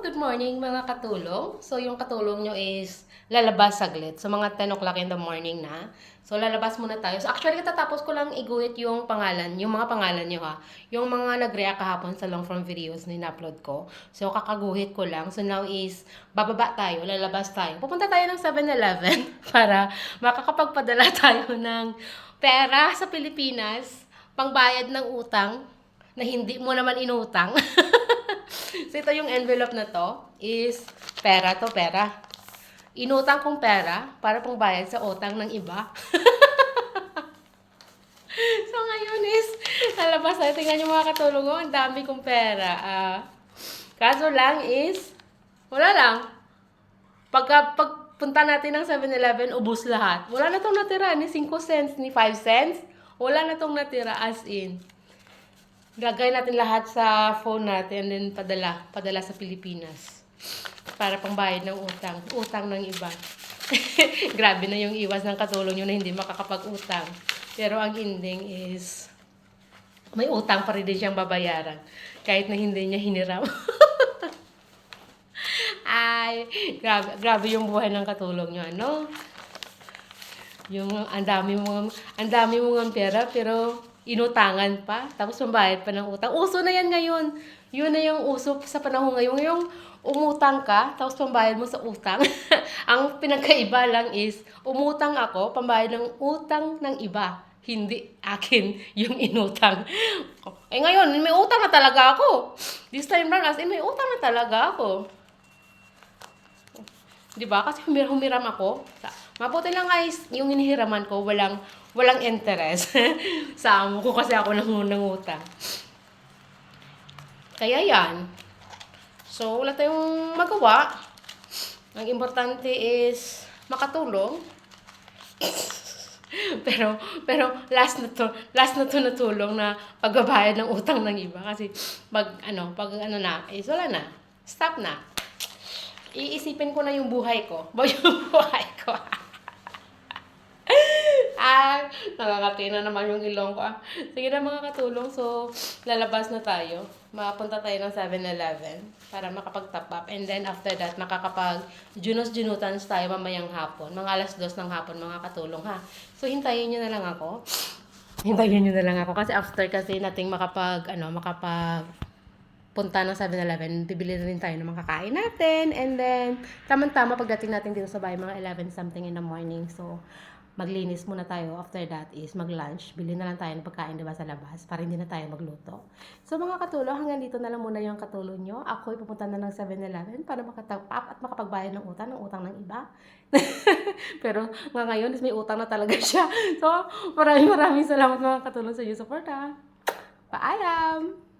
Good morning mga katulong. So yung katulong nyo is lalabas saglit. So mga 10 o'clock in the morning na. So lalabas muna tayo. So actually katatapos ko lang iguhit yung pangalan, yung mga pangalan nyo ha. Yung mga nag-react kahapon sa long form videos na in-upload ko. So kakaguhit ko lang. So now is bababa tayo, lalabas tayo. Pupunta tayo ng 7-Eleven para makakapagpadala tayo ng pera sa Pilipinas, pangbayad ng utang na hindi mo naman inutang. So, ito yung envelope na to is pera to, pera. Inutang kong pera para pong bayad sa utang ng iba. So, ngayon is lalabas tayo. Tingnan yung mga katulong ko. Ang dami kong pera. Kaso lang is wala lang. Pagpunta natin ng 7-Eleven, ubus lahat. Wala na tong natira. Ni 5 cents, ni 5 cents. Wala na tong natira as in. Lagay natin lahat sa phone natin and then padala sa Pilipinas para pangbayad ng utang ng iba. Grabe na yung iwas ng katulong nyo na hindi makakapag-utang. Pero ang ending is may utang pa rin din siyang babayaran kahit na hindi niya hiniram. Ay, grabe yung buhay ng katulong nyo, ano? Yung ang dami mong pera pero inutangan pa, tapos pambayad pa ng utang. Uso na yan ngayon. Yun na yung uso sa panahon ngayon. Yung umutang ka, tapos pambayad mo sa utang. Ang pinagkaiba lang is, umutang ako, pambayad ng utang ng iba. Hindi akin yung inutang. Eh ngayon, may utang na talaga ako. This time round, as in, may utang na talaga ako. Diba? Kasi humiram ako. Mabuti lang guys, yung hinihiraman ko, walang interest. Sa amo ko kasi ako nangutang. Kaya yan. So, wala tayong magawa. Ang importante is makatulong. pero last na to natulong na pagbabayad ng utang ng iba kasi pag ano na, is wala na. Stop na. Iisipin ko na yung buhay ko. Yung buhay ko. Nakakati na naman yung ilong ko. Sige na mga katulong. So, lalabas na tayo. Makapunta tayo ng 7-Eleven para makapag-top up. And then, after that, makakapag-junos-junutans tayo mamayang hapon. Mga alas 2 ng hapon, mga katulong ha. So, hintayin nyo na lang ako. Kasi after kasi nating punta ng 7-Eleven, bibili rin tayo ng mga kakain natin. And then, tamang-tama pagdating natin dito sa bahay, mga 11 something in the morning. So, maglinis muna tayo. After that is mag-lunch. Bili na lang tayo ng pagkain, diba, sa labas para hindi na tayo magluto. So, mga katulong, hanggang dito na lang muna yung katulong nyo. Ako'y pupunta na ng 7-Eleven para makatop up at makapagbayad ng utang ng iba. Pero, ngayon is may utang na talaga siya. So, maraming salamat mga katulong sa inyo support ha. Paalam!